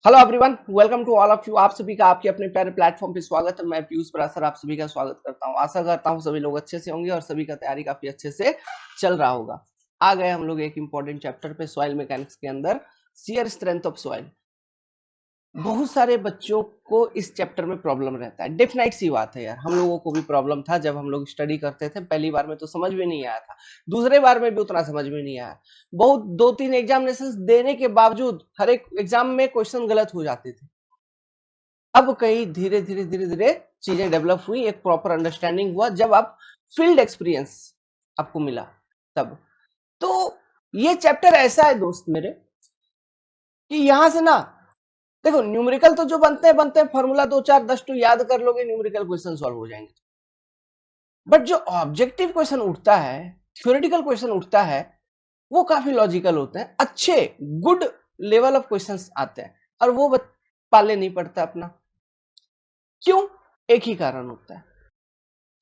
Hello everyone, welcome to all of you. आप सभी का आपके अपने प्यारे प्लेटफॉर्म पे स्वागत है। मैं पीयूष परासर आप सभी का स्वागत करता हूं। आशा करता हूं सभी लोग अच्छे से होंगे और सभी का तैयारी काफी अच्छे से चल रहा होगा। आ गए हम लोग एक इंपॉर्टेंट चैप्टर पे, सॉइल मैकेनिक्स के अंदर शियर स्ट्रेंथ ऑफ सॉइल। बहुत सारे बच्चों को इस चैप्टर में प्रॉब्लम रहता है। डेफिनेट सी बात है यार, हम लोगों को भी प्रॉब्लम था जब हम लोग स्टडी करते थे। पहली बार में तो समझ में नहीं आया था, दूसरे बार में भी उतना समझ में नहीं आया। बहुत 2-3 एग्जामिनेशन देने के बावजूद हर एक एग्जाम में क्वेश्चन गलत हो जाते थे। अब कहीं धीरे धीरे धीरे धीरे चीजें डेवलप हुई, एक प्रॉपर अंडरस्टैंडिंग हुआ जब आप फील्ड एक्सपीरियंस आपको मिला तब। तो ये चैप्टर ऐसा है दोस्त मेरे कि यहां से ना, देखो न्यूमेरिकल तो जो बनते हैं फॉर्मूला 2 4 10 टू याद कर लोगे, न्यूमेरिकल क्वेश्चन सॉल्व हो जाएंगे। बट जो ऑब्जेक्टिव क्वेश्चन उठता है, थ्योरेटिकल क्वेश्चन उठता है, वो काफी लॉजिकल होते हैं, अच्छे गुड लेवल ऑफ क्वेश्चंस आते हैं और वो पाले नहीं पड़ता अपना। क्यों? एक ही कारण होता है,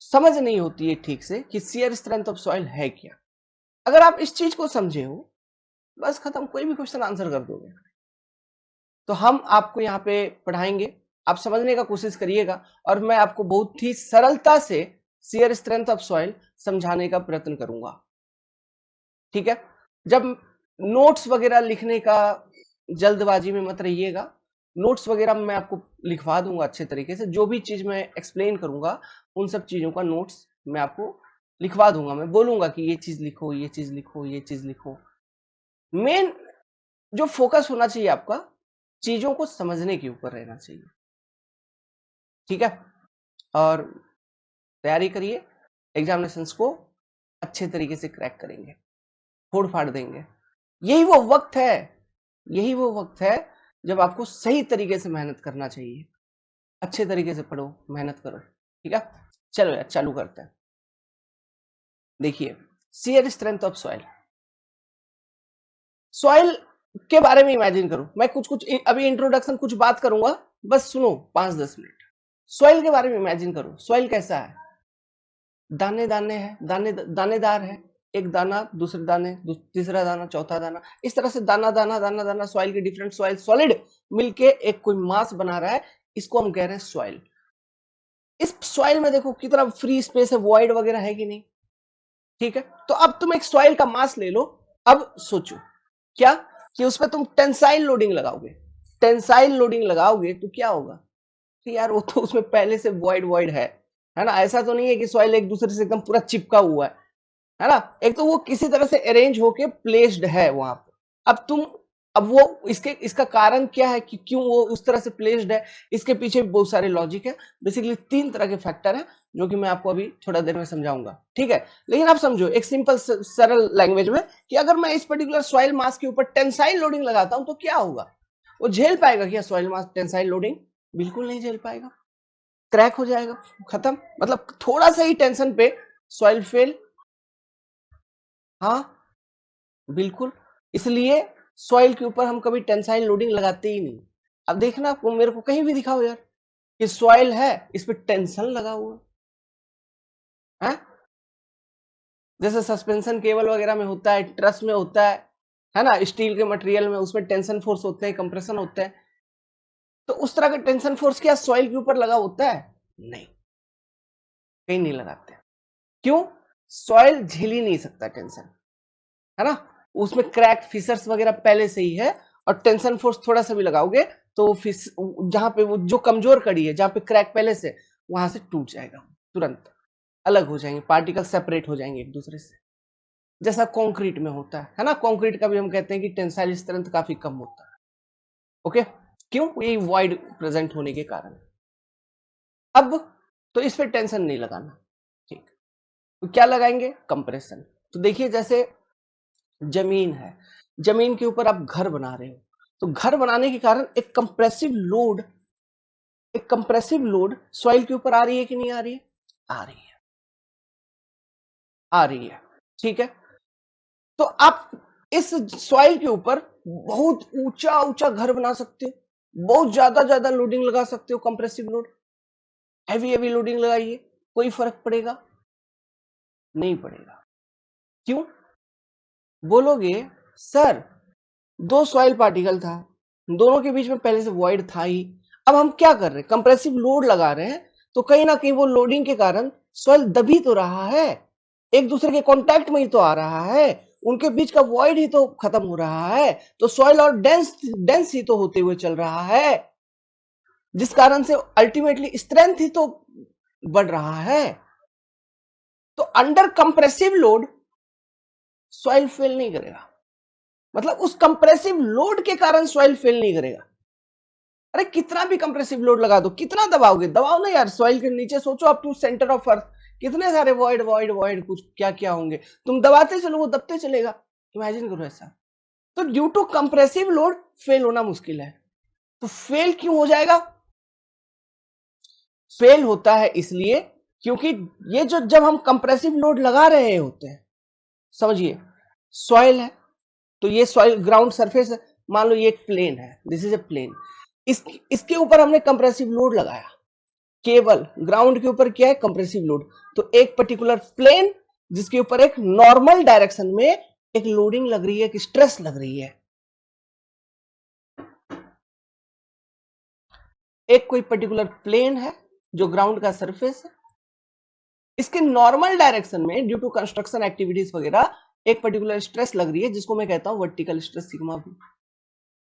समझ नहीं होती है ठीक से कि शियर स्ट्रेंथ ऑफ सॉइल है क्या। अगर आप इस चीज को समझे हो, बस खत्म, कोई भी क्वेश्चन आंसर कर दोगे। तो हम आपको यहाँ पे पढ़ाएंगे, आप समझने का कोशिश करिएगा और मैं आपको बहुत ही सरलता से शियर स्ट्रेंथ ऑफ सॉइल समझाने का प्रयत्न करूंगा। ठीक है? जब नोट्स वगैरह लिखने का जल्दबाजी में मत रहिएगा। नोट्स वगैरह मैं आपको लिखवा दूंगा अच्छे तरीके से। जो भी चीज मैं एक्सप्लेन करूंगा उन सब चीजों का नोट्स मैं आपको लिखवा दूंगा। मैं बोलूंगा कि ये चीज लिखो, ये चीज लिखो, ये चीज लिखो। मेन जो फोकस होना चाहिए आपका, चीजों को समझने के ऊपर रहना चाहिए। ठीक है? और तैयारी करिए, एग्जामिनेशंस को अच्छे तरीके से क्रैक करेंगे, फोड़ फाड़ देंगे। यही वो वक्त है, यही वो वक्त है जब आपको सही तरीके से मेहनत करना चाहिए। अच्छे तरीके से पढ़ो, मेहनत करो। ठीक है? चलो यार, चालू करते हैं। देखिए, shear strength of soil. Soil के बारे में इमेजिन करो, मैं कुछ कुछ अभी इंट्रोडक्शन कुछ बात करूंगा, बस सुनो 5-10 मिनट। सॉइल के बारे में इमेजिन करो। सॉइल कैसा है? दाने दाने है, दानेदार है। एक दाना, दूसरे दाने, तीसरा दाना, चौथा दाना, इस तरह से दाना दाना दाना दाना सॉइल के डिफरेंट सॉइल सॉलिड मिलके एक कोई मास बना रहा है। इसको हम कह रहे हैं सॉइल। इस सॉइल में देखो कितना फ्री स्पेस है, वॉइड वगैरह है कि नहीं। ठीक है? तो अब तुम एक सॉइल का मास ले लो। अब सोचो क्या कि उस पर तुम टेंसाइल लोडिंग लगाओगे। टेंसाइल लोडिंग लगाओगे तो क्या होगा कि यार वो तो उसमें पहले से वॉइड वॉइड है ना। ऐसा तो नहीं है कि सॉइल एक दूसरे से एकदम पूरा चिपका हुआ है ना। एक तो वो किसी तरह से अरेंज होके प्लेस्ड है वहां पर। अब तुम, अब वो इसका कारण क्या है कि क्यों वो उस तरह से प्लेस्ड है, इसके पीछे भी बहुत सारे लॉजिक है। बेसिकली 3 तरह के फैक्टर है जो कि मैं आपको अभी थोड़ा देर में समझाऊंगा। ठीक है? लेकिन आप समझो एक सिंपल सरल लैंग्वेज में कि अगर मैं इस पर्टिकुलर सॉइल मास के ऊपर टेंसाइल लोडिंग लगाता हूं तो क्या होगा? वो झेल पाएगा क्या सॉइल मास टेंसाइल लोडिंग? बिल्कुल नहीं झेल पाएगा, क्रैक हो जाएगा, खत्म। मतलब थोड़ा सा ही टेंशन पे सॉइल फेल। हाँ, बिल्कुल। इसलिए सॉइल के ऊपर हम कभी टेंसाइल लोडिंग लगाते ही नहीं। अब देखना, आपको मेरे को कहीं भी दिखाओ यार कि सॉइल है, इस पे टेंशन लगा हुआ है। जैसे सस्पेंशन केबल वगैरह में होता है, ट्रस में होता है ना, स्टील के मटेरियल में, उसमें टेंशन फोर्स होते हैं, कंप्रेशन होते हैं। तो उस तरह का टेंशन फोर्स क्या सॉइल के ऊपर लगा होता है? नहीं, कहीं नहीं लगाते। क्यों? सॉइल झेल ही नहीं सकता टेंशन, है ना। उसमें क्रैक फिसर्स वगैरह पहले से ही है, और टेंशन फोर्स थोड़ा सा भी लगाओगे तो जहां पे वो जो कमजोर कड़ी है, जहां पे क्रैक पहले से, वहां से टूट जाएगा, तुरंत अलग हो जाएंगे, पार्टिकल सेपरेट हो जाएंगे एक दूसरे से। जैसा कंक्रीट में होता है ना। कंक्रीट का भी हम कहते हैं कि टेंसाइल स्ट्रेंथ काफी कम होता है। ओके? क्यों? यही वॉइड प्रेजेंट होने के कारण। अब तो इस पे टेंशन नहीं लगाना। ठीक, तो क्या लगाएंगे? कंप्रेशन। तो देखिए, जैसे जमीन है, जमीन के ऊपर आप घर बना रहे हो, तो घर बनाने के कारण एक कंप्रेसिव लोड, एक कंप्रेसिव लोड सॉइल के ऊपर आ रही है कि नहीं आ रही है? आ रही है, आ रही है। ठीक है? तो आप इस सॉइल के ऊपर बहुत ऊंचा ऊंचा घर बना सकते हो, बहुत ज्यादा ज्यादा लोडिंग लगा सकते हो, compressive load, heavy heavy loading लगाइए, कोई फर्क पड़ेगा? नहीं पड़ेगा। क्यों? बोलोगे सर, 2 सॉइल पार्टिकल था, दोनों के बीच में पहले से वॉइड था ही। अब हम क्या कर रहे हैं, कंप्रेसिव लोड लगा रहे हैं, तो कहीं ना कहीं वो लोडिंग के कारण सॉइल दबी तो रहा है, एक दूसरे के कांटेक्ट में ही तो आ रहा है, उनके बीच का वॉइड ही तो खत्म हो रहा है, तो सॉइल और डेंस डेंस ही तो होते हुए चल रहा है, जिस कारण से अल्टीमेटली स्ट्रेंथ ही तो बढ़ रहा है। तो under compressive load soil fail नहीं करेगा, मतलब उस कंप्रेसिव लोड के कारण सॉइल फेल नहीं करेगा। अरे कितना भी कंप्रेसिव लोड लगा दो, कितना दबाओगे, दबाओ ना यार, सॉइल के नीचे सोचो up to centre of earth कितने सारे वॉइड वॉइड वॉइड कुछ क्या क्या होंगे, तुम दबाते चलो वो दबते चलेगा। इमेजिन करो ऐसा। तो due to compressive load fail होना मुश्किल है। तो फेल क्यों हो जाएगा, फेल होता है इसलिए क्योंकि ये जो जब हम कंप्रेसिव लोड लगा रहे होते हैं, समझिए सॉइल है, तो ये सॉइल ग्राउंड सरफेस है, मान लो ये एक प्लेन है, दिस इज ए प्लेन, इसके ऊपर हमने कंप्रेसिव लोड लगाया, केवल ग्राउंड के ऊपर क्या है, कंप्रेसिव लोड, तो एक पर्टिकुलर प्लेन जिसके ऊपर एक नॉर्मल डायरेक्शन में एक लोडिंग लग रही है, एक स्ट्रेस लग रही है, एक कोई पर्टिकुलर प्लेन है जो ग्राउंड का सरफेस है, इसके नॉर्मल डायरेक्शन में ड्यू टू कंस्ट्रक्शन एक्टिविटीज वगैरह एक पर्टिकुलर स्ट्रेस लग रही है, जिसको मैं कहता हूं वर्टिकल स्ट्रेस सिग्मा भी।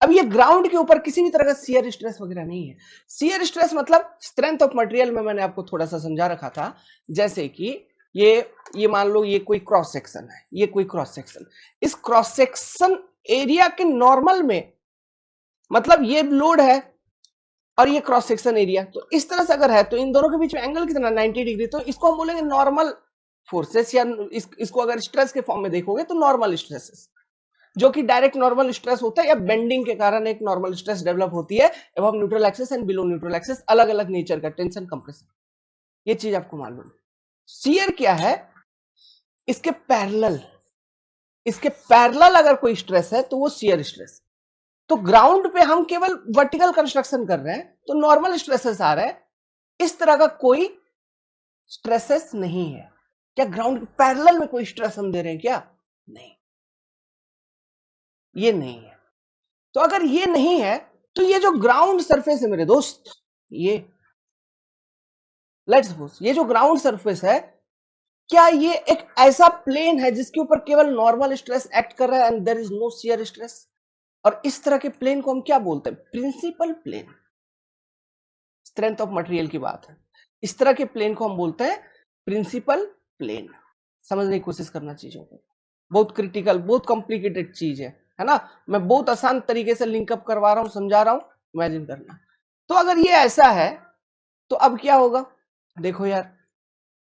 अब ये ग्राउंड के ऊपर किसी भी तरह का शियर स्ट्रेस वगैरह नहीं है। शियर स्ट्रेस मतलब स्ट्रेंथ ऑफ मटेरियल में मैंने आपको थोड़ा सा समझा रखा था, जैसे कि ये मान लो ये कोई क्रॉस सेक्शन है, ये कोई क्रॉस सेक्शन, इस क्रॉस सेक्शन एरिया के नॉर्मल में, मतलब ये लोड है और ये क्रॉस सेक्शन एरिया, तो इस तरह से अगर है तो इन दोनों के बीच में एंगल कितना 90 डिग्री, तो इसको हम बोलेंगे नॉर्मल फोर्सेस, या इसको अगर स्ट्रेस के फॉर्म में देखोगे तो नॉर्मल स्ट्रेसेस, जो कि डायरेक्ट नॉर्मल स्ट्रेस होता है या बेंडिंग के कारण एक नॉर्मल स्ट्रेस डेवलप होती है एवं neutral axis and below neutral axis, अलग अलग नेचर का टेंशन कंप्रेशन, ये चीज आपको मालूम है। शियर क्या है, इसके पैरेलल, इसके पैरेलल अगर कोई स्ट्रेस है तो वो शियर स्ट्रेस। तो ग्राउंड पे हम केवल वर्टिकल कंस्ट्रक्शन कर रहे हैं तो नॉर्मल स्ट्रेसेस आ रहे हैं, इस तरह का कोई स्ट्रेसेस नहीं है। क्या ग्राउंड के पैरेलल में कोई स्ट्रेस हम दे रहे हैं क्या, नहीं, ये नहीं है। तो अगर ये नहीं है तो ये जो ग्राउंड सरफेस है मेरे दोस्त, ये लेट्स सपोज ये जो ग्राउंड सरफेस है, क्या ये एक ऐसा प्लेन है जिसके ऊपर केवल नॉर्मल स्ट्रेस एक्ट कर रहा है and there is no shear stress, और इस तरह के प्लेन को हम क्या बोलते हैं, principal plane. Strength of material की बात है, इस तरह के प्लेन को हम बोलते हैं प्रिंसिपल प्लेन। समझने की कोशिश करना चीजों को, बहुत क्रिटिकल बहुत कॉम्प्लिकेटेड चीज है ना, मैं बहुत आसान तरीके से लिंकअप करवा रहा हूं, समझा रहा हूं, इमेजिन करना। तो अगर ये ऐसा है तो अब क्या होगा, देखो यार,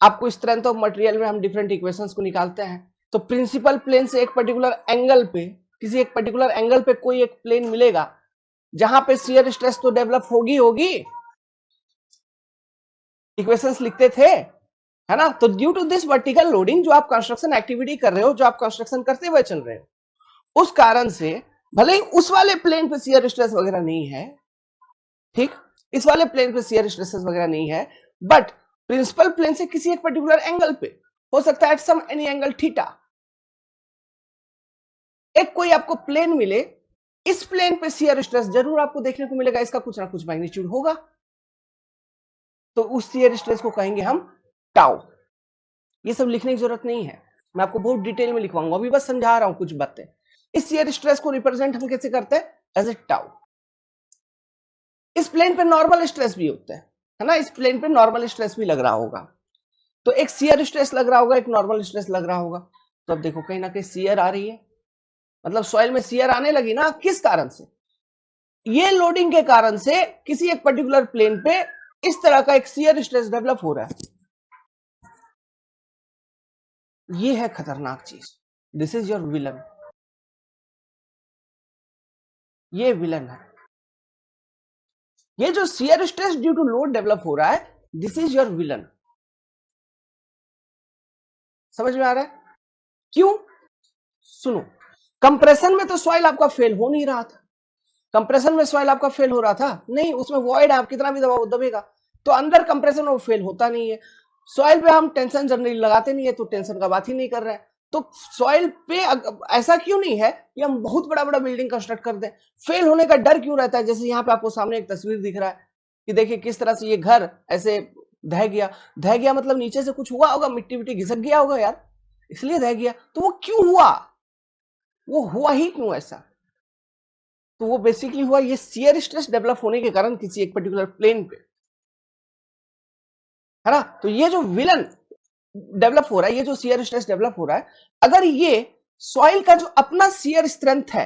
आपको स्ट्रेंथ ऑफ मटेरियल में हम डिफरेंट इक्वेशंस को निकालते हैं, तो प्रिंसिपल प्लेन से एक पर्टिकुलर एंगल पे, किसी एक पर्टिकुलर एंगल पे कोई एक प्लेन मिलेगा जहां पे शियर स्ट्रेस तो डेवलप होगी होगी, इक्वेशंस लिखते थे, है ना। तो due to this vertical loading, जो आप कंस्ट्रक्शन एक्टिविटी कर रहे हो, जो आप कंस्ट्रक्शन करते हुए चल रहे हो, उस कारण से भले ही उस वाले प्लेन पे शियर स्ट्रेस वगैरह नहीं है, ठीक, इस वाले प्लेन पे शियर स्ट्रेसेस वगैरह नहीं है, बट प्रिंसिपल प्लेन से किसी एक पर्टिकुलर एंगल पे हो सकता है at some any angle theta, एक कोई आपको प्लेन मिले, इस प्लेन पे शियर स्ट्रेस जरूर आपको देखने को मिलेगा, इसका कुछ ना कुछ मैग्नीट्यूड होगा, तो उस शियर स्ट्रेस को कहेंगे हम टाउ। ये सब लिखने की जरूरत नहीं है, मैं आपको बहुत डिटेल में लिखवाऊंगा, अभी बस समझा रहा हूं कुछ बातें। इस शियर स्ट्रेस को रिप्रेजेंट हम कैसे करते हैं, एज ए टाउ। इस प्लेन पे नॉर्मल स्ट्रेस भी होता है ना, इस प्लेन पे नॉर्मल स्ट्रेस भी लग रहा होगा, तो एक शियर स्ट्रेस लग रहा होगा, एक नॉर्मल स्ट्रेस लग रहा होगा। तो अब देखो कहीं ना कहीं शियर आ रही है, मतलब सॉइल में शियर आने लगी ना, किस कारण से, ये लोडिंग के कारण से किसी एक पर्टिकुलर प्लेन पे इस तरह का एक शियर स्ट्रेस डेवलप हो रहा है। ये है खतरनाक चीज, दिस इज योर विलन, ये विलन है। ये जो shear stress due to load develop हो रहा है, दिस इज योर विलन। समझ में आ रहा है क्यों, सुनो, कंप्रेशन में तो सॉइल आपका फेल हो नहीं रहा था, कंप्रेशन में सॉइल आपका फेल हो रहा था नहीं, उसमें वॉइड आप कितना भी दबाओ दबेगा, तो अंदर कंप्रेशन वो फेल होता नहीं है। सॉइल पे हम टेंशन जनरली लगाते नहीं है, तो टेंशन का बात ही नहीं कर रहे हैं, तो सॉइल पे ऐसा क्यों नहीं है कि हम बहुत बड़ा बड़ा बिल्डिंग कंस्ट्रक्ट कर दें? फेल होने का डर क्यों रहता है? जैसे यहाँ पे आपको सामने एक तस्वीर दिख रहा है कि देखिए किस तरह से ये घर ऐसे ढह गया मतलब नीचे से कुछ हुआ होगा, मिट्टी मिट्टी घिसक गया होगा यार, इसलिए ढह गया। तो वो क्यों हुआ? वो हुआ ही क्यों ऐसा? तो वो बेसिकली हुआ ये शियर स्ट्रेस डेवलप होने के कारण किसी एक पर्टिकुलर प्लेन पे, है ना। तो ये जो विलन डेवलप हो रहा है, ये जो शियर स्ट्रेस डेवलप हो रहा है, अगर ये सॉइल का जो अपना शियर स्ट्रेंथ है,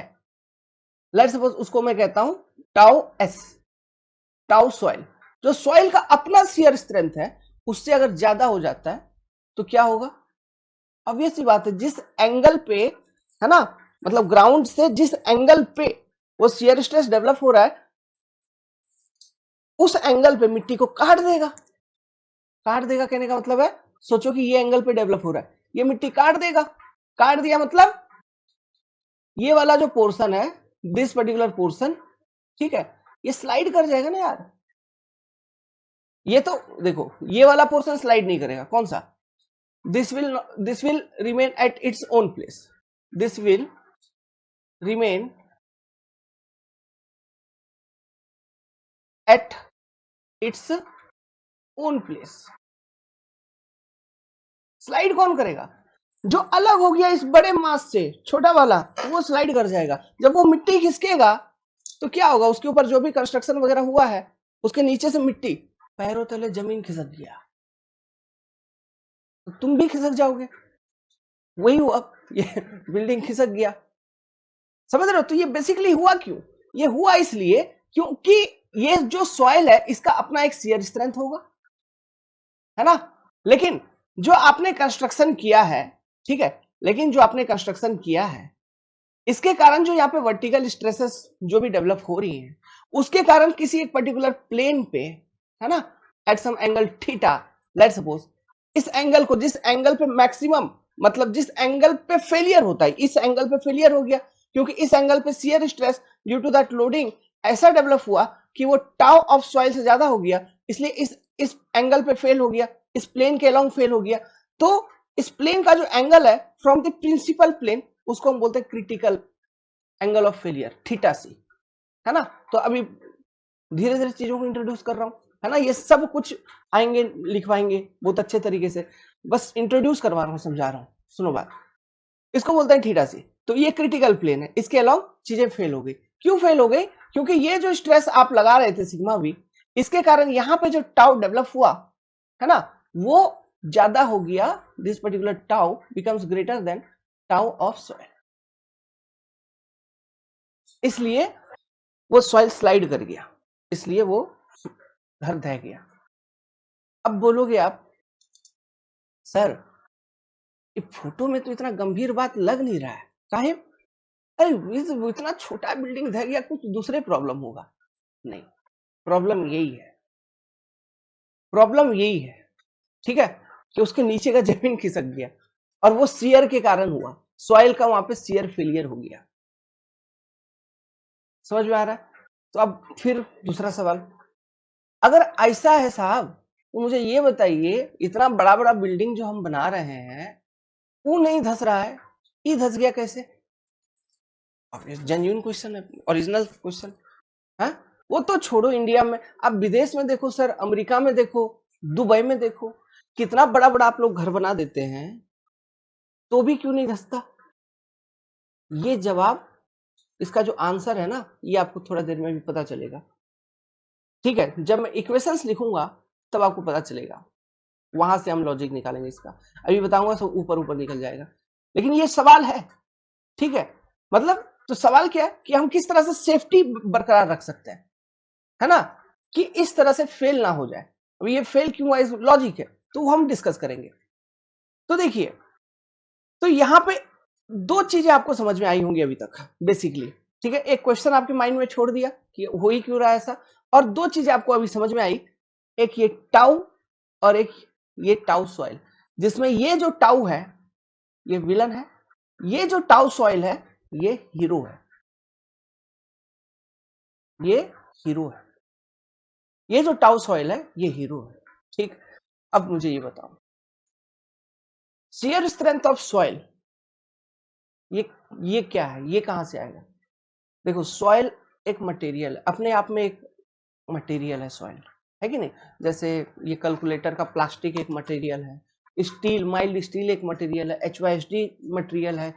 लेट्स सपोज उसको मैं कहता हूं टाउ एस, टाउ सॉइल, जो सॉइल का अपना शियर स्ट्रेंथ है उससे अगर ज्यादा हो जाता है तो क्या होगा? ऑब्वियस सी बात है, जिस एंगल पे, है ना, मतलब ग्राउंड से जिस एंगल पे वो शियर स्ट्रेस डेवलप हो रहा है उस एंगल पे मिट्टी को काट देगा। काट देगा कहने का मतलब है, सोचो कि ये एंगल पे डेवलप हो रहा है, ये मिट्टी काट देगा। काट दिया मतलब ये वाला जो पोर्शन है, दिस पर्टिकुलर पोर्शन, ठीक है, ये स्लाइड कर जाएगा ना यार। ये तो देखो ये वाला पोर्शन स्लाइड नहीं करेगा, कौन सा? This will remain at its own place, this will remain at its own place. Slide कौन करेगा? जो अलग हो गया इस बड़े मास से, छोटा वाला वो स्लाइड कर जाएगा। जब वो मिट्टी खिसकेगा तो क्या होगा? उसके ऊपर जो भी कंस्ट्रक्शन वगैरह हुआ है उसके नीचे से मिट्टी, पैरों तले जमीन खिसक गया तो तुम भी खिसक जाओगे। वही हुआ, ये बिल्डिंग खिसक गया। समझ रहे हो? तो ये बेसिकली हुआ क्यों? ये हुआ इसलिए क्योंकि ये जो सॉइल है इसका अपना एक शियर स्ट्रेंथ होगा, है ना। लेकिन जो आपने कंस्ट्रक्शन किया है, ठीक है, लेकिन जो आपने कंस्ट्रक्शन किया है इसके कारण जो यहाँ पे वर्टिकल स्ट्रेसेस जो भी डेवलप हो रही हैं उसके कारण किसी एक पर्टिकुलर प्लेन पे, है ना, at some angle theta, let's suppose इस एंगल को, जिस एंगल पे मैक्सिमम, मतलब जिस एंगल पे फेलियर होता है, इस एंगल पे फेलियर हो गया क्योंकि इस एंगल पे shear stress due to that loading ऐसा डेवलप हुआ कि वो टाउ ऑफ सॉइल से ज्यादा हो गया, इसलिए इस एंगल पे फेल हो गया, इस प्लेन के अलोंग फेल हो गया। तो इस प्लेन का जो एंगल है फ्रॉम द प्रिंसिपल प्लेन उसको हम बोलते हैं critical angle of failure, theta C, है ना। तो अभी धीरे धीरे चीजों को इंट्रोड्यूस कर रहा हूं, है ना, ये सब कुछ आएंगे लिखवाएंगे बहुत अच्छे तरीके से, बस इंट्रोड्यूस करवा रहा हूं, समझा रहा हूं। सुनो बात, इसको बोलते हैं थीटा सी। तो ये क्रिटिकल प्लेन है, इसके अलावा चीजें फेल हो गई। क्यों फेल हो गई? क्योंकि ये जो स्ट्रेस आप लगा रहे थे सिग्मा वी, इसके कारण यहां पे जो टाउ डेवलप हुआ, है ना, वो ज्यादा हो गया। This particular tau becomes greater than tau of soil, इसलिए वो सॉइल स्लाइड कर गया, इसलिए वो घर ढह गया। अब बोलोगे आप, सर ये फोटो में तो इतना गंभीर बात लग नहीं रहा है, काहे? अरे इतना छोटा बिल्डिंग ढह गया, कुछ दूसरे प्रॉब्लम होगा। नहीं, प्रॉब्लम यही है, प्रॉब्लम यही है, ठीक है, कि उसके नीचे का जमीन खिसक गया और वो शियर के कारण हुआ, सॉइल का वहां पे शियर फेलियर हो गया। समझ में आ रहा है? तो अब फिर दूसरा सवाल, अगर ऐसा है साहब तो मुझे ये बताइए, इतना बड़ा बड़ा बिल्डिंग जो हम बना रहे हैं वो नहीं धस रहा है, ये धस गया कैसे? जेन्युइन क्वेश्चन है, ओरिजिनल क्वेश्चन है। वो तो छोड़ो, इंडिया में, आप विदेश में देखो सर, अमेरिका में देखो, दुबई में देखो, कितना बड़ा बड़ा आप लोग घर बना देते हैं तो भी क्यों नहीं धसता? ये जवाब, इसका जो आंसर है ना, ये आपको थोड़ा देर में भी पता चलेगा, ठीक है। जब मैं इक्वेशंस लिखूंगा तब आपको पता चलेगा, वहां से हम लॉजिक निकालेंगे इसका। अभी बताऊंगा सब ऊपर ऊपर निकल जाएगा, लेकिन ये सवाल है, ठीक है। मतलब तो सवाल क्या है कि हम किस तरह से सेफ्टी बरकरार रख सकते हैं, है ना, कि इस तरह से फेल ना हो जाए। अब ये फेल क्यों हुआ, इस लॉजिक है, तो वो हम डिस्कस करेंगे। तो देखिए, तो यहां पे दो चीजें आपको समझ में आई होंगी अभी तक बेसिकली, ठीक है। एक क्वेश्चन आपके माइंड में छोड़ दिया कि हो ही क्यों रहा है ऐसा, और दो चीजें आपको अभी समझ में आई, एक ये टाउ और एक ये टाउ सॉइल, जिसमें ये जो टाउ है ये विलन है, ये जो टाउ सॉइल है ये हीरो है, ये हीरो है, ये जो टाउ सॉइल है ये हीरो है, ठीक। अब मुझे ये बताओ, शियर स्ट्रेंथ ऑफ सॉइल ये क्या है, ये कहां से आएगा? देखो सॉइल एक मटेरियल अपने आप में, एक मटेरियल है सॉइल, है कि नहीं? जैसे ये कैलकुलेटर का प्लास्टिक एक मटेरियल है, स्टील, माइल्ड स्टील एक मटेरियल है, HYSD मटेरियल है,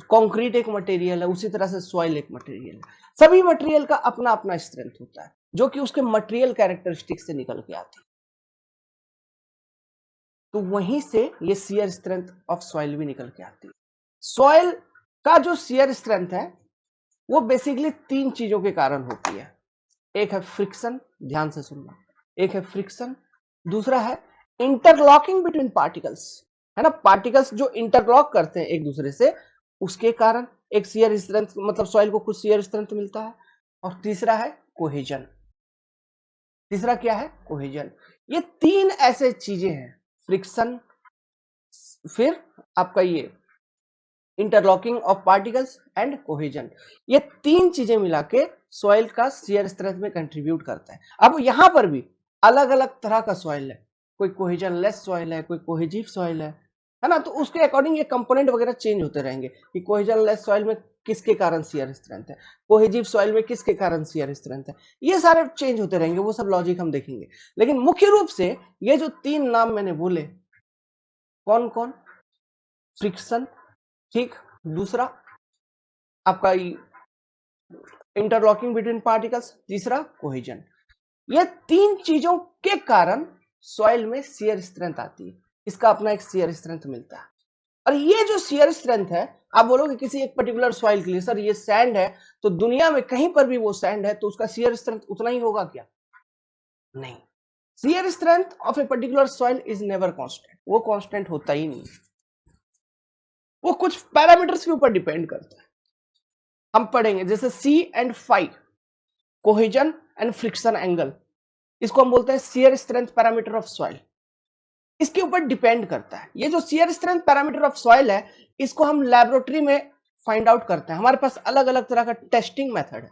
कंक्रीट एक मटेरियल है, उसी तरह से सॉइल एक मटेरियल है। सभी मटेरियल का अपना अपना स्ट्रेंथ होता है जो कि उसके मटेरियल कैरेक्टरिस्टिक से निकल के आती है। तो वहीं से ये शियर स्ट्रेंथ ऑफ सॉइल भी निकल के आती है। सॉइल का जो शियर स्ट्रेंथ है वो बेसिकली 3 चीजों के कारण होती है। एक है फ्रिक्शन, ध्यान से सुनना, एक है फ्रिक्शन, दूसरा है इंटरलॉकिंग बिटवीन पार्टिकल्स, है ना, पार्टिकल्स जो इंटरलॉक करते हैं एक दूसरे से, उसके कारण एक शियर स्ट्रेंथ, मतलब सॉइल को कुछ शियर स्ट्रेंथ मिलता है। और तीसरा है कोहेजन। तीसरा क्या है? कोहेजन। ये 3 ऐसे चीजें हैं, फ्रिक्शन, फिर आपका ये interlocking of particles and cohesion, ये 3 चीजें मिला के सॉइल का शियर स्ट्रेंथ में कंट्रीब्यूट करता है। अब यहां पर भी अलग अलग तरह का सॉइल है, कोई कोहेजन लेस सॉइल है, कोई कोहेजिव सॉइल है ना, तो उसके अकॉर्डिंग ये कंपोनेंट वगैरह चेंज होते रहेंगे कि कोहेजन लेस सॉइल में किसके कारण शियर स्ट्रेंथ है, कोहेजिव सॉइल में किसके कारण शियर स्ट्रेंथ है, ये सारे चेंज होते रहेंगे, वो सब लॉजिक हम देखेंगे। लेकिन मुख्य रूप से ये जो 3 नाम मैंने बोले, कौन कौन? फ्रिक्शन, ठीक, दूसरा आपका इंटरलॉकिंग बिटवीन पार्टिकल्स, तीसरा कोहेजन। ये 3 चीजों के कारण सॉइल में शियर स्ट्रेंथ आती है, इसका अपना एक शियर स्ट्रेंथ मिलता है। और ये जो शियर स्ट्रेंथ है, आप बोलोगे किसी एक पर्टिकुलर सॉइल के लिए सर ये सैंड है, तो दुनिया में कहीं पर भी वो सैंड है तो उसका शियर स्ट्रेंथ उतना ही होगा क्या? नहीं, shear strength of a particular soil is never constant, वो कांस्टेंट होता ही नहीं, वो कुछ पैरामीटर्स के ऊपर डिपेंड करता है। हम पढ़ेंगे जैसे C and phi, cohesion and friction angle, इसको हम बोलते हैं shear strength parameter of soil, इसके ऊपर डिपेंड करता है। ये जो shear strength parameter of soil है, इसको हम लैबोरेटरी में फाइंड आउट करते हैं। हमारे पास अलग अलग तरह का टेस्टिंग मेथड है,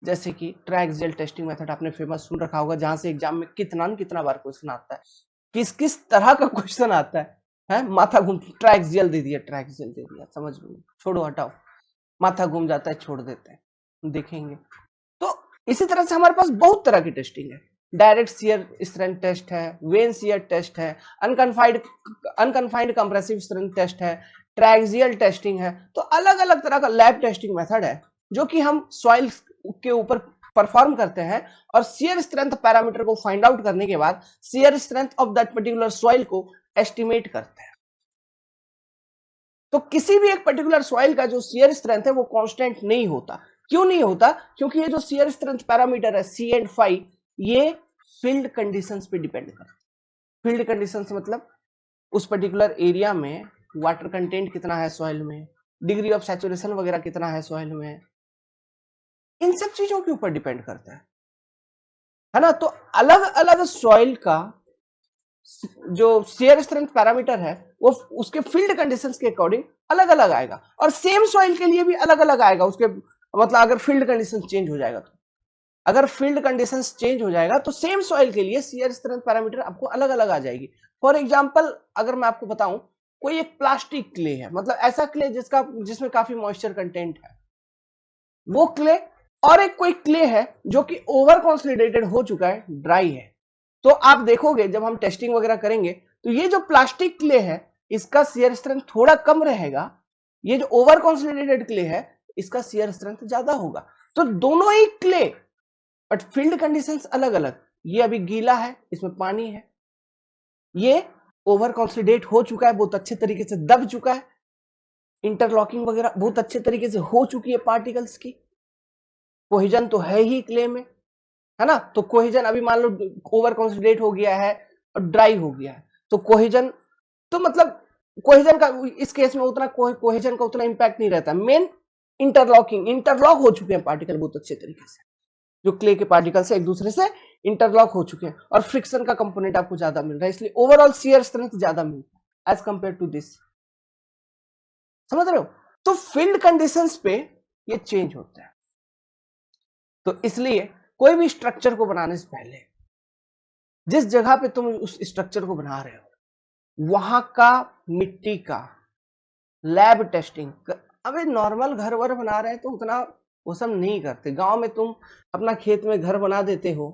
जैसे कि ट्रायक्सियल टेस्टिंग मेथड आपने फेमस सुन रखा होगा, जहां से एग्जाम में कितना बार क्वेश्चन आता है, किस किस तरह का क्वेश्चन आता है, माथा घूम, ट्रायक्सियल दे दिया, ट्रायक्सियल दे दिया, समझ में, छोड़ो हटाओ, माथा घूम जाता है, छोड़ देते हैं, देखेंगे। तो इसी तरह से हमारे पास बहुत तरह की टेस्टिंग है, डायरेक्ट शियर स्ट्रेंथ टेस्ट है, वेन शियर टेस्ट है, अनकन्फाइंड कंप्रेसिव स्ट्रेंथ टेस्ट है, ट्रायक्सियल टेस्टिंग है। तो अलग अलग तरह का लैब टेस्टिंग मेथड है जो कि हम सॉइल के ऊपर परफॉर्म करते हैं, और शियर स्ट्रेंथ पैरामीटर को फाइंड आउट करने के बाद shear strength of that particular soil को एस्टिमेट करते हैं। तो किसी भी एक पर्टिकुलर सॉइल का जो शियर स्ट्रेंथ है वो कांस्टेंट नहीं होता। क्यों नहीं होता? क्योंकि ये जो शियर स्ट्रेंथ पैरामीटर है सी एंड फाई, ये फील्ड कंडीशंस पे डिपेंड करता है। फील्ड कंडीशंस मतलब उस पर्टिकुलर एरिया में वाटर कंटेंट कितना है सॉइल में, डिग्री ऑफ सैचुरेशन वगैरह कितना है सॉइल में, इन सब चीजों के ऊपर डिपेंड करता है ना। तो अलग अलग सॉइल का जो शेयर स्ट्रेंथ पैरामीटर है वो उसके फील्ड कंडीशंस के अकॉर्डिंग अलग अलग आएगा, और सेम सॉइल के लिए भी अलग अलग आएगा उसके, मतलब अगर फील्ड कंडीशन चेंज हो जाएगा तो, अगर फील्ड कंडीशंस चेंज हो जाएगा तो सेम सॉइल के लिए शेयर स्ट्रेंथ पैरामीटर आपको अलग अलग आ जाएगी। फॉर एग्जांपल अगर मैं आपको बताऊं, कोई एक प्लास्टिक क्ले है, मतलब ऐसा क्ले जिसमें काफी मॉइस्चर कंटेंट है, वो क्ले, और एक कोई क्ले है जो कि ओवर कॉन्सोलिडेटेड हो चुका है, ड्राई है, तो आप देखोगे जब हम टेस्टिंग वगैरह करेंगे तो ये जो प्लास्टिक क्ले है इसका शियर स्ट्रेंथ थोड़ा कम रहेगा, ये जो ओवर कॉन्सोलिडेटेड क्ले है इसका शियर स्ट्रेंथ ज्यादा होगा। तो दोनों ही क्ले बट फील्ड कंडीशंस अलग अलग, ये अभी गीला है, इसमें पानी है, ये ओवर कॉन्सोलिडेट हो चुका है, बहुत अच्छे तरीके से दब चुका है, इंटरलॉकिंग वगैरह बहुत अच्छे तरीके से हो चुकी है पार्टिकल्स की, कोहिजन तो है ही क्ले में, है ना। तो कोहिजन अभी मान लो ओवर कॉन्सोलिडेट हो गया है और ड्राई हो गया है, तो कोहिजन, तो मतलब कोहिजन का इस केस में उतना कोहिजन का उतना इंपैक्ट नहीं रहता। मेन इंटरलॉक हो चुके हैं पार्टिकल बहुत अच्छे तरीके से, जो क्ले के पार्टिकल से एक दूसरे से इंटरलॉक हो चुके हैं, और फ्रिक्शन का कंपोनेंट आपको ज्यादा मिल रहा है, इसलिए ओवरऑल शियर स्ट्रेंथ ज्यादा मिलता है एज कंपेयर टू दिस। समझ रहे हो? तो फील्ड कंडीशंस पे ये चेंज होता है। तो इसलिए कोई भी स्ट्रक्चर को बनाने से पहले जिस जगह पे तुम उस स्ट्रक्चर को बना रहे हो वहां का मिट्टी का लैब टेस्टिंग, अबे नॉर्मल घर वर बना रहे हैं तो उतना वो सब नहीं करते। गांव में तुम अपना खेत में घर बना देते हो,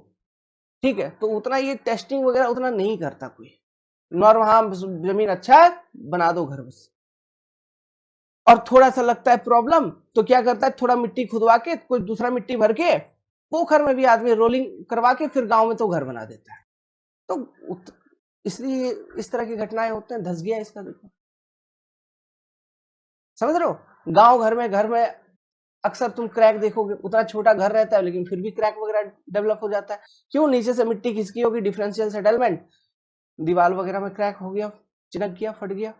ठीक है, तो उतना ये टेस्टिंग वगैरह उतना नहीं करता कोई। नॉर्मल, हाँ जमीन अच्छा है बना दो घर बस। और थोड़ा सा लगता है प्रॉब्लम तो क्या करता है, थोड़ा मिट्टी खुदवा के कोई दूसरा मिट्टी भर के पोखर में भी आदमी रोलिंग करवा के फिर गांव में तो घर बना देता है। तो इसलिए इस तरह की घटनाएं होते हैं। धस गया इसका, देखो समझ रहे हो। घर में अक्सर तुम क्रैक देखोगे, उतना छोटा घर रहता है लेकिन फिर भी क्रैक वगैरह डेवलप हो जाता है। क्यों? नीचे से मिट्टी खिसकी होगी, डिफरेंशियल सेटलमेंट, दीवार वगैरह में क्रैक हो गया, चिनक गया, फट गया,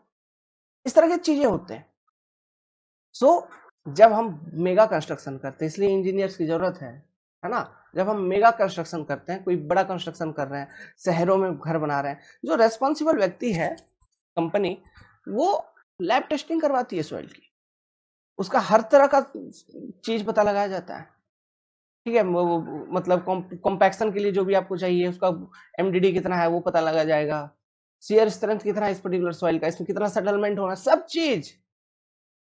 इस तरह की चीजें होते हैं। सो जब हम मेगा कंस्ट्रक्शन करते हैं, इसलिए इंजीनियर्स की जरूरत है ना। जब हम मेगा कंस्ट्रक्शन करते हैं, कोई बड़ा कंस्ट्रक्शन कर रहे हैं, शहरों में घर बना रहे हैं, जो रेस्पॉन्सिबल व्यक्ति है कंपनी, वो लैब टेस्टिंग करवाती है सॉइल की। उसका हर तरह का चीज पता लगाया जाता है, ठीक है। मतलब कॉम्पैक्शन के लिए जो भी आपको चाहिए, उसका एमडीडी कितना है वो पता लगा जाएगा, शियर स्ट्रेंथ कितना है इस पर्टिकुलर सॉइल का, इसमें कितना सेटलमेंट होना, सब चीज।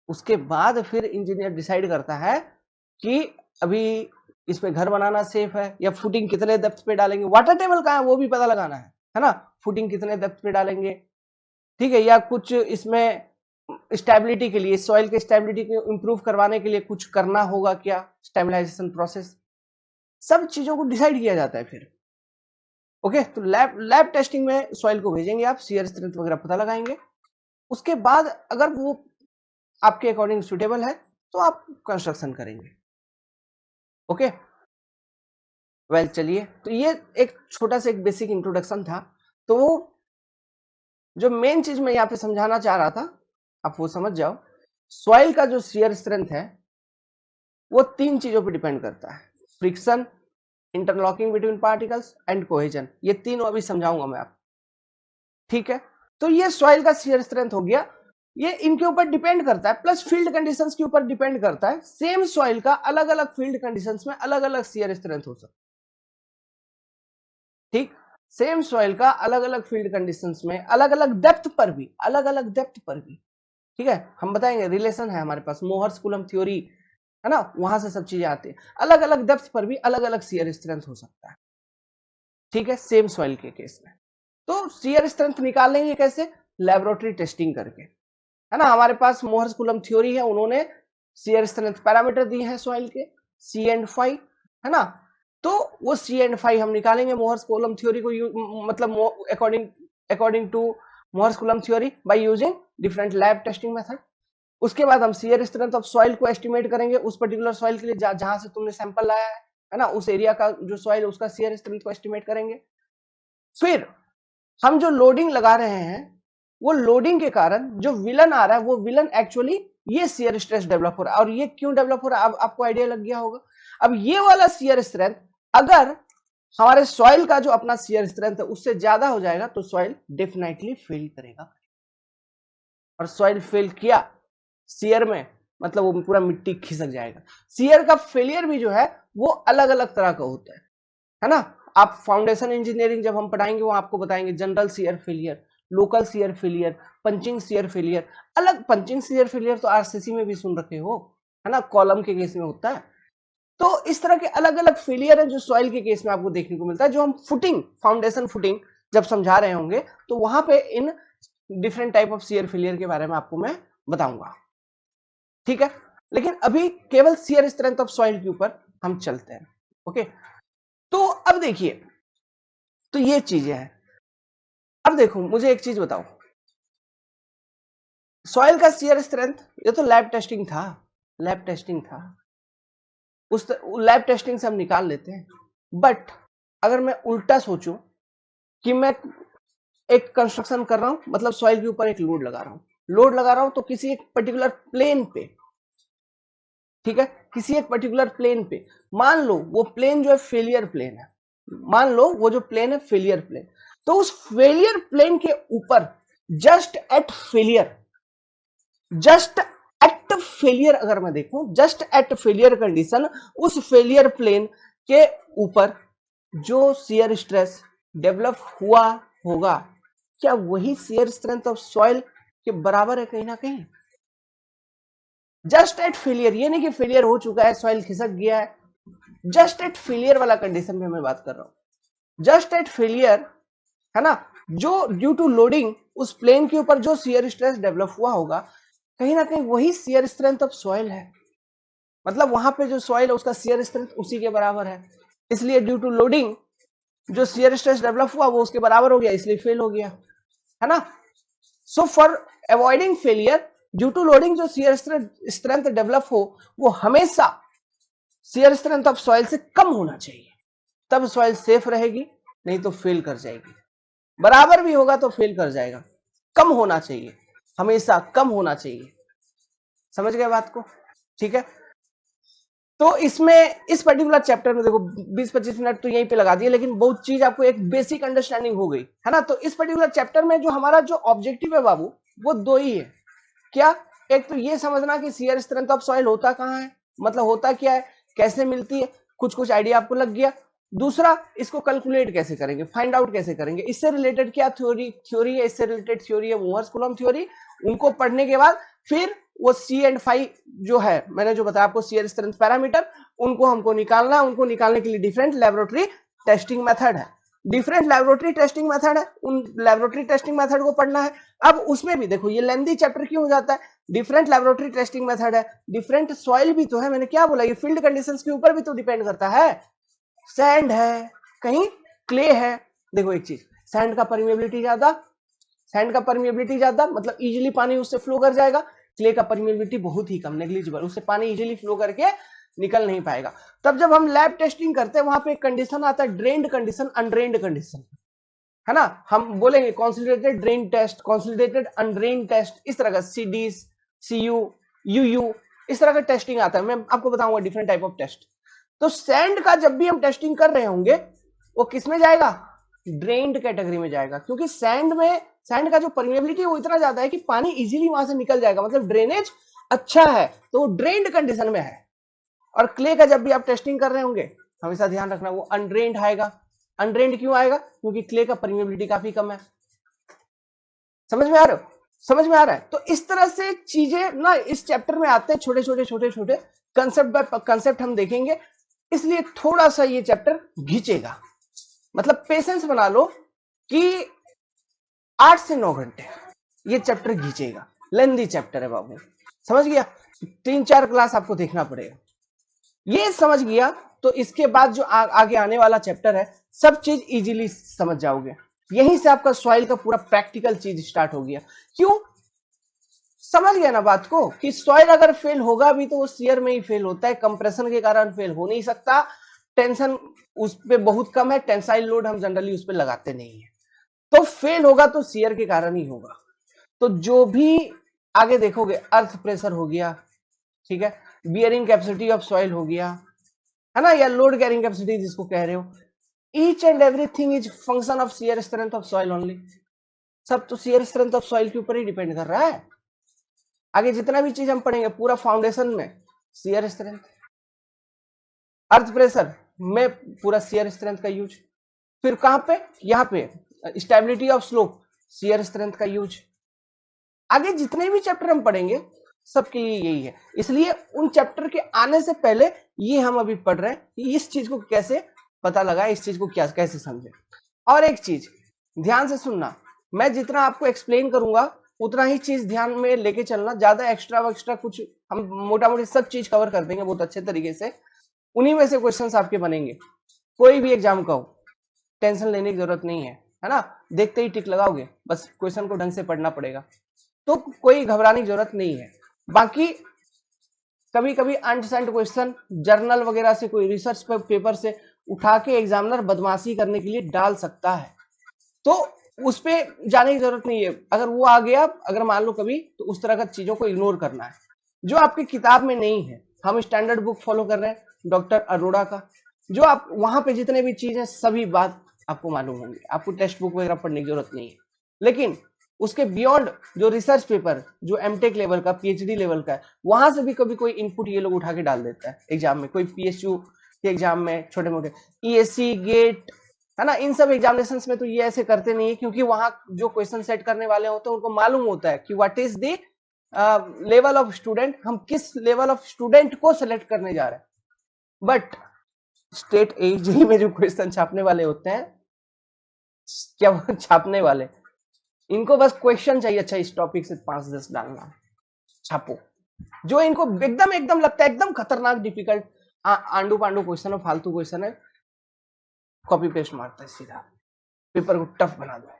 उसके बाद फिर इंजीनियर डिसाइड करता है कि अभी इस पे घर बनाना सेफ है, या फुटिंग कितने डेप्थ पे डालेंगे, वाटर टेबल कहाँ है वो भी पता लगाना है ना, फुटिंग कितने डेप्थ पे डालेंगे, ठीक है। या कुछ इसमें स्टेबिलिटी के लिए, सॉइल के स्टेबिलिटी को इंप्रूव करवाने के लिए कुछ करना होगा क्या, स्टेबलाइजेशन प्रोसेस, सब चीजों को डिसाइड किया जाता है फिर। ओके, तो लैब टेस्टिंग में सॉइल को भेजेंगे आप, शियर स्ट्रेंथ वगैरह पता लगाएंगे। उसके बाद अगर वो आपके अकॉर्डिंग सुटेबल है तो आप कंस्ट्रक्शन करेंगे। ओके, वेल चलिए, तो ये एक छोटा सा एक बेसिक इंट्रोडक्शन था। तो जो मेन चीज मैं यहाँ पे समझाना चाह रहा था, आप वो समझ जाओ। सॉइल का जो शियर स्ट्रेंथ है वो तीन चीजों पे डिपेंड करता है: friction, interlocking between particles and cohesion. ये तीनों अभी समझाऊंगा मैं आपको, ठीक है। तो ये सॉइल का शियर स्ट्रेंथ हो गया, ये इनके ऊपर डिपेंड करता है, प्लस फील्ड कंडीशंस के ऊपर डिपेंड करता है। सेम सॉइल का अलग अलग फील्ड कंडीशंस में अलग अलग शियर स्ट्रेंथ हो सकता है, ठीक। सेम सॉइल का अलग अलग फील्ड कंडीशंस में अलग अलग डेप्थ पर भी, अलग अलग डेप्थ पर भी, ठीक है। हम बताएंगे, रिलेशन है हमारे पास, मोहर्स कूलम थ्योरी है ना, वहां से सब चीजें आती है। अलग अलग डेप्थ पर भी अलग अलग शियर स्ट्रेंथ हो सकता है, ठीक है, सेम सॉइल के केस में। तो शियर स्ट्रेंथ निकालेंगे कैसे? लेबोरेटरी टेस्टिंग करके, है ना। हमारे पास मोहर्स कूलम थ्योरी है, उन्होंने शियर स्ट्रेंथ पैरामीटर दिए हैं सॉइल के, सी एंड फाई, है ना। तो वो सी एंड फाई हम निकालेंगे मोहर्स कूलम थ्योरी को मतलब according according to Mohr's Coulomb theory by using different lab testing method. उसके बाद हम शियर स्ट्रेंथ ऑफ सॉइल को एस्टिमेट करेंगे उस पर्टिकुलर सॉइल के लिए जहां से तुमने सैंपल लाया है ना, उस एरिया का जो सॉइल, उसका शियर स्ट्रेंथ को एस्टिमेट करेंगे। फिर हम जो लोडिंग लगा रहे हैं, वो लोडिंग के कारण जो विलन आ रहा है, वो विलन एक्चुअली ये शियर स्ट्रेस डेवलप हो रहा है। और ये क्यों डेवलप हो रहा है, अब आपको आइडिया लग गया होगा। अब ये वाला शियर स्ट्रेंथ अगर हमारे सॉइल का जो अपना शियर स्ट्रेंथ है उससे ज्यादा हो जाएगा तो सॉइल डेफिनेटली फेल करेगा। और सॉइल फेल किया शियर में, मतलब वो पूरा मिट्टी खिसक जाएगा। शियर का फेलियर भी जो है वो अलग अलग तरह का होता है ना। आप फाउंडेशन इंजीनियरिंग जब हम पढ़ाएंगे वो आपको बताएंगे general shear failure, local shear failure, punching shear failure. अलग पंचिंग शियर फेलियर तो आरसीसी में भी सुन रखे हो, है ना, कॉलम के केस में होता है। तो इस तरह के अलग अलग फेलियर है जो सॉइल के केस में आपको देखने को मिलता है। जो हम फुटिंग, फाउंडेशन फुटिंग जब समझा रहे होंगे तो वहां पे in different type of shear failure के बारे में आपको मैं बताऊंगा, ठीक है। लेकिन अभी केवल शियर स्ट्रेंथ ऑफ सॉइल के ऊपर हम चलते हैं। ओके, तो अब देखिए, तो ये चीजें हैं। अब देखो, मुझे एक चीज बताओ, सॉइल का शियर स्ट्रेंथ, ये तो लैब टेस्टिंग था, लैब टेस्टिंग था, उस लैब टेस्टिंग से हम निकाल लेते हैं। बट अगर मैं उल्टा सोचूं कि मैं एक कंस्ट्रक्शन कर रहा हूं, मतलब सॉइल के ऊपर एक लोड लगा रहा हूं तो किसी एक पर्टिकुलर प्लेन पे, ठीक है, किसी एक पर्टिकुलर प्लेन पे, मान लो वो प्लेन जो है फेलियर प्लेन है, मान लो वो जो प्लेन है फेलियर प्लेन, तो उस फेलियर प्लेन के ऊपर just at failure, just at failure अगर मैं देखूं, जस्ट एट फेलियर कंडीशन, उस फेलियर प्लेन के ऊपर जो शियर स्ट्रेस डेवलप हुआ होगा, क्या वही शियर स्ट्रेंथ ऑफ सॉइल के बराबर है कहीं ना कहीं? जस्ट एट फेलियर, ये नहीं कि फेलियर हो चुका है, सॉइल खिसक गया है, जस्ट एट फेलियर वाला कंडीशन में मैं बात कर रहा हूं। जस्ट एट फेलियर, है ना, जो ड्यू टू लोडिंग उस प्लेन के ऊपर जो शियर स्ट्रेस डेवलप हुआ होगा, कहीं ना कहीं वही शियर स्ट्रेंथ ऑफ सॉइल है। मतलब वहां पे जो सॉइल है उसका शियर स्ट्रेंथ उसी के बराबर है, इसलिए ड्यू टू लोडिंग जो शियर स्ट्रेस डेवलप हुआ वो उसके बराबर हो गया, इसलिए फेल हो गया, है ना। So for avoiding failure due to loading, जो शियर स्ट्रेंथ डेवलप हो वो हमेशा शियर स्ट्रेंथ ऑफ सॉइल से कम होना चाहिए, तब सॉइल सेफ रहेगी, नहीं तो फेल कर जाएगी। बराबर भी होगा तो फेल कर जाएगा, कम होना चाहिए, हमेशा कम होना चाहिए। समझ गए बात को? ठीक है। तो इसमें इस पर्टिकुलर चैप्टर में देखो 20-25 मिनट तो यहीं पे लगा दिए, लेकिन बहुत चीज आपको एक बेसिक अंडरस्टैंडिंग हो गई, है ना। तो इस पर्टिकुलर चैप्टर में जो हमारा जो ऑब्जेक्टिव है बाबू, वो दो ही है। क्या? एक तो ये समझना कि शियर स्ट्रेंथ ऑफ सॉइल होता कहाँ है, मतलब होता क्या है, कैसे मिलती है, कुछ कुछ आइडिया आपको लग गया। दूसरा, इसको कैलकुलेट कैसे करेंगे, फाइंड आउट कैसे करेंगे, इससे रिलेटेड क्या थ्योरी है, इससे रिलेटेड थ्योरी है मूवर्स कूलम्ब थ्योरी। उनको पढ़ने के बाद फिर वो सी एंड फाई जो है, मैंने जो बताया आपको शियर स्ट्रेंथ पैरामीटर, उनको हमको निकालना है। उनको निकालने के लिए डिफरेंट लेबोरेटरी टेस्टिंग मेथड है, डिफरेंट लेबोरेटरी टेस्टिंग मेथड है, उन लेबोरेटरी टेस्टिंग मेथड को पढ़ना है। अब उसमें भी देखो ये लेंथी चैप्टर क्यों हो जाता है, डिफरेंट लेबोरेटरी टेस्टिंग मेथड है, डिफरेंट सॉइल भी तो है, मैंने क्या बोला, ये फील्ड कंडीशंस के ऊपर भी तो डिपेंड करता है। सैंड है, कहीं क्ले है, देखो एक चीज, सैंड का परमिएबिलिटी ज्यादा, सैंड का परमिएबिलिटी ज्यादा मतलब इजीली पानी उससे फ्लो कर जाएगा, क्ले का परमिएबिलिटी बहुत ही कम, नेग्लिजिबल, उससे पानी इजीली फ्लो करके निकल नहीं पाएगा। तब जब हम लैब टेस्टिंग करते हैं वहां पे एक कंडीशन आता है, ड्रेन्ड कंडीशन, अनड्रेन्ड कंडीशन, है ना। हम बोलेंगे consolidated drain test, consolidated undrain test, इस तरह का सीडी, सीयू, यूयू, इस तरह का टेस्टिंग आता है, मैं आपको बताऊंगा डिफरेंट टाइप ऑफ टेस्ट। तो सैंड का जब भी हम टेस्टिंग कर रहे होंगे वो किस में जाएगा, ड्रेन्ड कैटेगरी में जाएगा, क्योंकि सैंड में, सैंड का जो परमिएबिलिटी वो इतना ज्यादा है कि पानी इजीली वहां से निकल जाएगा, मतलब ड्रेनेज अच्छा है, तो वो ड्रेन्ड कंडीशन में है। और क्ले का जब भी आप टेस्टिंग कर रहे होंगे हमेशा ध्यान रखना वो अनड्रेन्ड आएगा। अनड्रेन्ड क्यों आएगा, क्योंकि क्ले का परमिएबिलिटी काफी कम है। समझ में आ रहा है? समझ में आ रहा है? तो इस तरह से चीजें ना इस चैप्टर में आते हैं, छोटे छोटे छोटे छोटे कंसेप्ट बाय कंसेप्ट हम देखेंगे, इसलिए थोड़ा सा ये चैप्टर घिंचेगा, मतलब पेशेंस बना लो कि 8 से 9 घंटे ये चैप्टर घिंचेगा, लेंदी चैप्टर है बाबू, समझ गया। 3-4 क्लास आपको देखना पड़ेगा, ये समझ गया तो इसके बाद जो आगे आने वाला चैप्टर है सब चीज इजीली समझ जाओगे। यहीं से आपका सॉइल का पूरा प्रैक्टिकल चीज स्टार्ट हो गया। क्यों? समझ गया ना बात को, कि सॉइल अगर फेल होगा भी तो वो शियर में ही फेल होता है, कंप्रेशन के कारण फेल हो नहीं सकता, टेंशन उस पे बहुत कम है, टेंसाइल लोड हम जनरली उस पे लगाते नहीं है, तो फेल होगा तो शियर के कारण ही होगा। तो जो भी आगे देखोगे, अर्थ प्रेशर हो गया, ठीक है, बियरिंग कैपेसिटी ऑफ सॉइल हो गया, है ना, या लोड कैरिंग कैपेसिटी जिसको कह रहे हो, each and everything is function of shear strength of soil only. सब तो शियर स्ट्रेंथ ऑफ सॉइल के ऊपर ही डिपेंड कर रहा है। आगे जितना भी चीज हम पढ़ेंगे पूरा फाउंडेशन में शियर स्ट्रेंथ, अर्थ प्रेशर में पूरा शियर स्ट्रेंथ का यूज, फिर कहां पे, यहां पे stability of slope, shear strength का यूज। आगे जितने भी चैप्टर हम पढ़ेंगे सबके लिए यही है, इसलिए उन चैप्टर के आने से पहले ये हम अभी पढ़ रहे हैं कि इस चीज को कैसे पता लगा, इस चीज को क्या कैसे समझे। और एक चीज ध्यान से सुनना, मैं जितना आपको एक्सप्लेन करूंगा उतना ही चीज ध्यान में लेके चलना, ज्यादा एक्स्ट्रा कुछ हम मोटा मोटी सब चीज कवर कर देंगे बहुत अच्छे तरीके से, उन्हीं में से क्वेश्चंस आपके बनेंगे। कोई भी एग्जाम का हो टेंशन लेने की जरूरत नहीं है ना, देखते ही टिक लगाओगे, बस क्वेश्चन को ढंग से पढ़ना पड़ेगा, तो कोई घबराने की जरूरत नहीं है। बाकी कभी कभी अनसेंट क्वेश्चन जर्नल वगैरह से, कोई रिसर्च पेपर से उठा के एग्जामिनर बदमाशी करने के लिए डाल सकता है, तो उस पे जाने की जरूरत नहीं है। अगर वो आ गया, अगर मान लो कभी, तो उस तरह का चीजों को इग्नोर करना है जो आपकी किताब में नहीं है। हम स्टैंडर्ड बुक फॉलो कर रहे हैं डॉक्टर अरोड़ा का, जो आप वहां पे जितने भी चीज है सभी बात आपको मालूम होंगे, आपको टेक्स्ट बुक वगैरह पढ़ने की जरूरत नहीं है। लेकिन उसके बियॉन्ड जो रिसर्च पेपर, जो एमटेक लेवल का, पीएचडी लेवल का है, वहां से भी कभी कोई इनपुट ये लोग उठा के डाल देता है एग्जाम में, कोई पीएसयू के एग्जाम में, छोटे मोटे ईएससी गेट, है ना, इन सब एग्जामिनेशन में तो ये ऐसे करते नहीं है, क्योंकि वहां जो क्वेश्चन सेट करने वाले होते हैं उनको मालूम होता है कि what is the level of student, हम किस लेवल ऑफ स्टूडेंट को सिलेक्ट करने जा रहे हैं। बट स्टेट एजेई में जो क्वेश्चन छापने वाले होते हैं, क्या वो छापने वाले, इनको बस क्वेश्चन चाहिए, अच्छा इस टॉपिक से 5-10 डालना, छापो। जो इनको एकदम एकदम लगता है एकदम खतरनाक डिफिकल्ट, आंडू पांडू क्वेश्चन है, फालतू क्वेश्चन है, कॉपी पेस्ट मारता है सीधा, पेपर को टफ बना दो।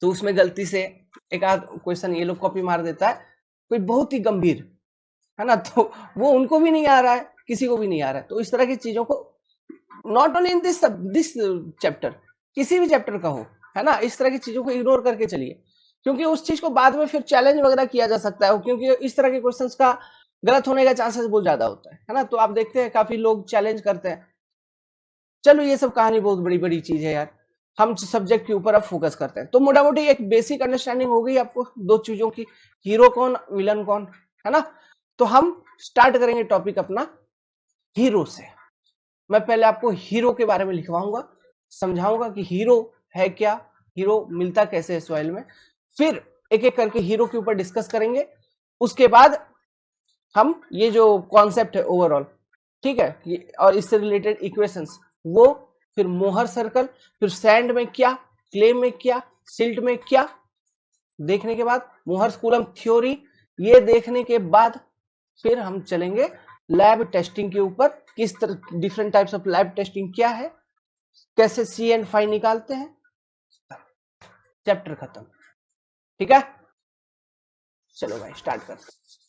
तो उसमें गलती से एक आध क्वेश्चन ये लोग कॉपी मार देता है, कोई बहुत ही गंभीर है ना, तो वो उनको भी नहीं आ रहा है, किसी को भी नहीं आ रहा है। तो इस तरह की चीजों को not only in this chapter, किसी भी चैप्टर का हो, है ना, इस तरह की चीजों को इग्नोर करके चलिए, क्योंकि उस चीज को बाद में फिर चैलेंज वगैरह किया जा सकता है, क्योंकि इस तरह के क्वेश्चंस का गलत होने का चांसेस बहुत ज्यादा होता है ना। तो आप देखते हैं काफी लोग चैलेंज करते हैं। चलो ये सब कहानी बहुत बड़ी बड़ी चीज है यार, हम सब्जेक्ट के ऊपर अब फोकस करते हैं। तो मोटा मोटी एक बेसिक अंडरस्टैंडिंग हो गई आपको दो चीजों की, हीरो कौन विलन कौन, है ना। तो हम स्टार्ट करेंगे टॉपिक अपना हीरो से। मैं पहले आपको हीरो के बारे में लिखवाऊंगा, समझाऊंगा कि हीरो है क्या, हीरो मिलता कैसे है सॉइल में, फिर एक एक करके हीरो के ऊपर डिस्कस करेंगे। उसके बाद हम ये जो कॉन्सेप्ट है ओवरऑल, ठीक है, और इससे रिलेटेड इक्वेशंस, वो फिर मोहर सर्कल, फिर सैंड में क्या, क्ले में क्या, सिल्ट में क्या, देखने के बाद मोहर्स कूलम थ्योरी, ये देखने के बाद फिर हम चलेंगे लैब टेस्टिंग के ऊपर, किस तरह different types of lab testing क्या है, कैसे सी एंड फाई निकालते हैं, चैप्टर खत्म। ठीक है, चलो भाई स्टार्ट करते हैं।